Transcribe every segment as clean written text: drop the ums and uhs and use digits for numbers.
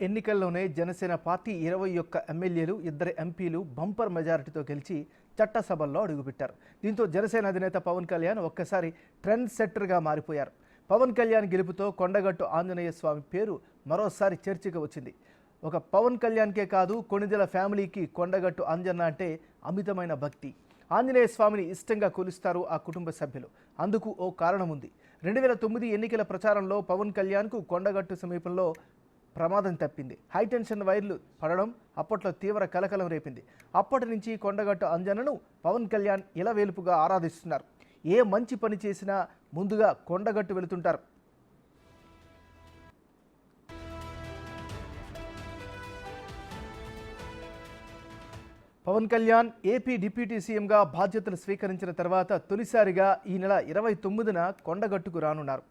ఎన్నికల్లోనే Janasena party 21 ఎమ్మెల్యేలు 2 ఎంపీలు bumper మెజారిటీతో గెలిచి చట్టసభల్లో అడుగుపెట్టారు. దీంతో జనసేన అధినేత పవన్ కళ్యాణ్ ఒక్కసారి ట్రెండ్ సెట్టర్గా మారిపోయారు. పవన్ కళ్యాణ్ గెలుపుతో కొండగట్టు ఆంజనేయ స్వామి పేరు మరోసారి చర్చకు వచ్చింది. ఒక పవన్ కళ్యాణ్కే కాదు, కొణిదెల ఫ్యామిలీకి కొండగట్టు ఆంజన్న అంటే అమితమైన భక్తి. ఆంజనేయ స్వామిని ఇష్టంగా కొలుస్తారు ఆ కుటుంబ సభ్యులు. అందుకు ఓ కారణం ఉంది. 2009 ఎన్నికల ప్రచారంలో పవన్ కళ్యాణ్కు కొండగట్టు సమీపంలో ప్రమాదం తప్పింది. హైటెన్షన్ వైర్లు పడడం అప్పట్లో తీవ్ర కలకలం రేపింది. అప్పటి నుంచి కొండగట్టు అంజన్నను పవన్ కళ్యాణ్ ఇలవేలుపుగా ఆరాధిస్తున్నారు. ఏ మంచి పని చేసినా ముందుగా కొండగట్టు వెళుతుంటారు. పవన్ కళ్యాణ్ ఏపీ డిప్యూటీ సీఎంగా బాధ్యతలు స్వీకరించిన తర్వాత తొలిసారిగా ఈ నెల 29న కొండగట్టుకు రానున్నారు.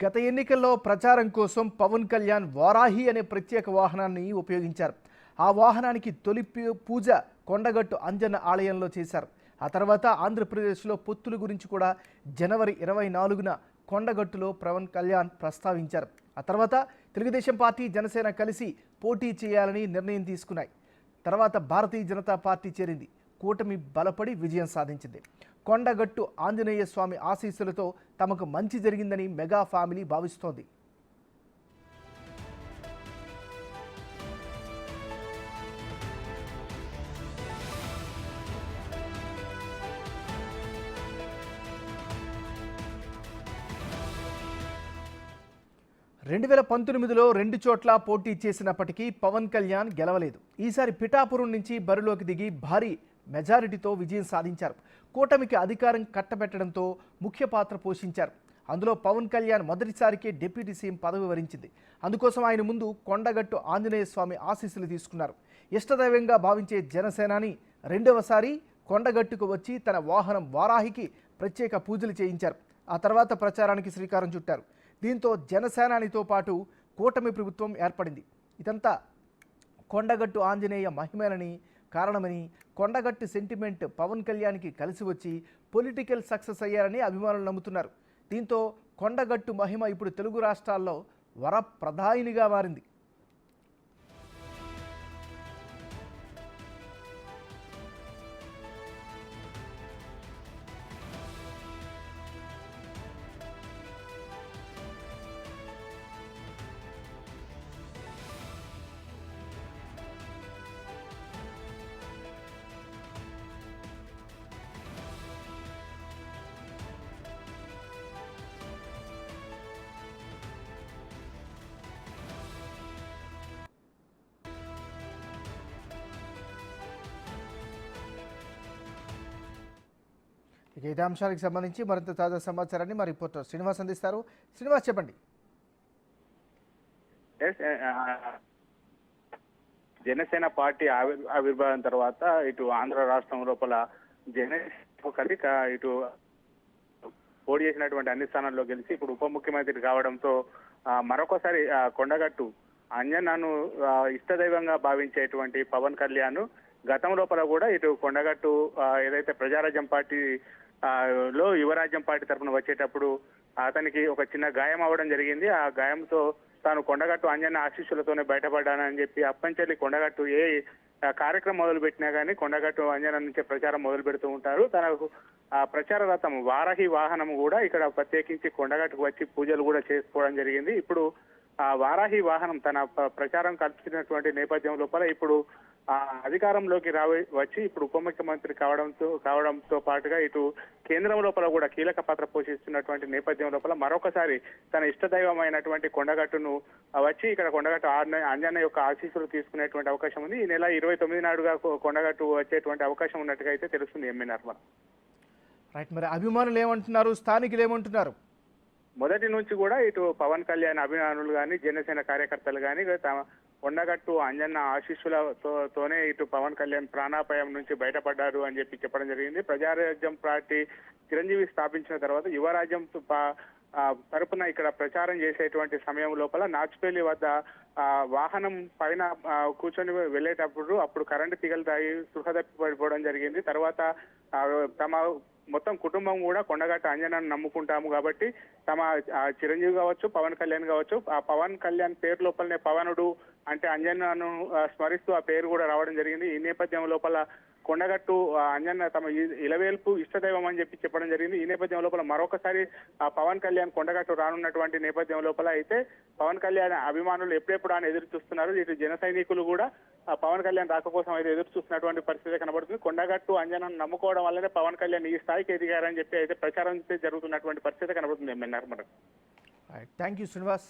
గత ఎన్నికల్లో ప్రచారం కోసం పవన్ కళ్యాణ్ వారాహి అనే ప్రత్యేక వాహనాన్ని ఉపయోగించారు. ఆ వాహనానికి తొలి పూజ కొండగట్టు అంజన్న ఆలయంలో చేశారు. ఆ తర్వాత ఆంధ్రప్రదేశ్లో పొత్తుల గురించి కూడా జనవరి 24న కొండగట్టులో పవన్ కళ్యాణ్ ప్రస్తావించారు. ఆ తర్వాత తెలుగుదేశం పార్టీ జనసేన కలిసి పోటీ చేయాలని నిర్ణయం తీసుకున్నాయి. తర్వాత భారతీయ జనతా పార్టీ చేరింది. కూటమి బలపడి విజయం సాధించింది. కొండగట్టు ఆంజనేయ స్వామి ఆశీస్సులతో తమకు మంచి జరిగిందని మెగా ఫ్యామిలీ భావిస్తోంది. రెండు 2019లో 2 చోట్ల పోటీ చేసినప్పటికీ పవన్ కళ్యాణ్ గెలవలేదు. ఈసారి పిఠాపురం నుంచి బరిలోకి దిగి భారీ మెజారిటీతో విజయం సాధించారు. కూటమికి అధికారం కట్టబెట్టడంతో ముఖ్య పాత్ర పోషించారు. అందులో పవన్ కళ్యాణ్ మొదటిసారికే డిప్యూటీ సీఎం పదవి వరించింది. అందుకోసం ఆయన ముందు కొండగట్టు ఆంజనేయ స్వామి ఆశీస్సులు తీసుకున్నారు. ఇష్టదైవంగా భావించే జనసేనాని రెండవసారి కొండగట్టుకు వచ్చి తన వాహనం వారాహికి ప్రత్యేక పూజలు చేయించారు. ఆ తర్వాత ప్రచారానికి శ్రీకారం చుట్టారు. దీంతో జనసేనానితో పాటు కూటమి ప్రభుత్వం ఏర్పడింది. ఇదంతా కొండగట్టు ఆంజనేయ మహిమేనని కారణమని, కొండగట్టు సెంటిమెంట్ పవన్ కళ్యాణ్కి కలిసి వచ్చి పొలిటికల్ సక్సెస్ అయ్యారని అభిమానులు నమ్ముతున్నారు. దీంతో కొండగట్టు మహిమ ఇప్పుడు తెలుగు రాష్ట్రాల్లో వరప్రదాయినిగా మారింది. ఇక ఇదే అంశానికి సంబంధించి మరింత తాజా సమాచారాన్ని మా రిపోర్టర్ శ్రీనివాస్ అందిస్తారు. శ్రీనివాస్, చెప్పండి. జనసేన పార్టీ ఆవిర్భావం తర్వాత ఇటు ఆంధ్ర రాష్ట్రం లోపల జనసేన ఇటు పోటీ చేసినటువంటి అన్ని స్థానాల్లో గెలిచి ఇప్పుడు ఉప ముఖ్యమంత్రి కావడంతో మరొకసారి కొండగట్టు అంజన్నను ఇష్టదైవంగా భావించేటువంటి పవన్ కళ్యాణ్ గతం లోపల కూడా ఇటు కొండగట్టు ఏదైతే ప్రజారాజ్యం పార్టీ లో యువరాజ్యం పార్టీ తరఫున వచ్చేటప్పుడు అతనికి ఒక చిన్న గాయం అవ్వడం జరిగింది. ఆ గాయంతో తాను కొండగట్టు అంజన్న ఆశీస్సులతోనే బయటపడ్డానని చెప్పి అప్పంచెల్లి కొండగట్టు ఏ కార్యక్రమం మొదలు పెట్టినా కానీ కొండగట్టు అంజన్న నుంచే ప్రచారం మొదలు పెడుతూ ఉంటారు. తనకు ఆ ప్రచార రథం వారాహి వాహనం కూడా ఇక్కడ ప్రత్యేకించి కొండగట్టుకు వచ్చి పూజలు కూడా చేసుకోవడం జరిగింది. ఇప్పుడు ఆ వారాహి వాహనం తన ప్రచారం కల్పించినటువంటి నేపథ్యం లోపల ఇప్పుడు అధికారంలోకి వచ్చి ఇప్పుడు ఉప ముఖ్యమంత్రి కావడంతో పాటుగా ఇటు కేంద్రం లోపల కూడా కీలక పాత్ర పోషిస్తున్నటువంటి నేపథ్యం లోపల మరొకసారి తన ఇష్టదైవమైనటువంటి కొండగట్టును వచ్చి ఇక్కడ కొండగట్టు అంజన్న యొక్క ఆశీస్సులు తీసుకునేటువంటి అవకాశం ఉంది. ఈ నెల 29 నాడుగా కొండగట్టు వచ్చేటువంటి అవకాశం ఉన్నట్టుగా అయితే తెలుస్తుంది. రైట్, మరి అభిమానులు ఏమంటున్నారు, స్థానికులు ఏమంటున్నారు? మొదటి నుంచి కూడా ఇటు పవన్ కళ్యాణ్ అభిమానులు కానీ జనసేన కార్యకర్తలు కానీ కొండగట్టు అంజన్న ఆశీస్సులతోనే ఇటు పవన్ కళ్యాణ్ ప్రాణాపాయం నుంచి బయటపడ్డారు అని చెప్పడం జరిగింది. ప్రజారాజ్యం పార్టీ చిరంజీవి స్థాపించిన తర్వాత యువరాజ్యం తరపున ఇక్కడ ప్రచారం చేసేటువంటి సమయం లోపల నాచుపల్లి వద్ద వాహనం పైన కూర్చొని వెళ్ళేటప్పుడు అప్పుడు కరెంటు తీగలు తాగి స్పృహ తప్పి పడిపోవడం జరిగింది. తర్వాత ఆ, తమ మొత్తం కుటుంబం కూడా కొండగట్టు అంజనాన్ని నమ్ముకుంటాము కాబట్టి తమ చిరంజీవి కావచ్చు, పవన్ కళ్యాణ్ కావచ్చు, ఆ పవన్ కళ్యాణ్ పేరు లోపలనే పవనుడు అంటే అంజన్నను స్మరిస్తూ ఆ పేరు కూడా రావడం జరిగింది. ఈ నేపథ్యం లోపల కొండగట్టు అంజన్న తమ ఇలవేల్పు ఇష్టదైవం అని చెప్పడం జరిగింది. ఈ నేపథ్యం లోపల మరొకసారి పవన్ కళ్యాణ్ కొండగట్టు రానున్నటువంటి నేపథ్యం లోపల అయితే పవన్ కళ్యాణ్ అభిమానులు ఎప్పుడెప్పుడు ఆయన ఎదురు చూస్తున్నారు. ఇటు జన సైనికులు కూడా పవన్ కళ్యాణ్ రాక కోసం అయితే ఎదురు చూస్తున్నటువంటి పరిస్థితి కనబడుతుంది. కొండగట్టు అంజనను నమ్ముకోవడం వల్లనే పవన్ కళ్యాణ్ ఈ స్థాయికి ఎదిగారని చెప్పి అయితే ప్రచారం జరుగుతున్నటువంటి పరిస్థితి కనబడుతుంది. ఎంఎన్ఆర్ మనకు. Thank you Srinivas.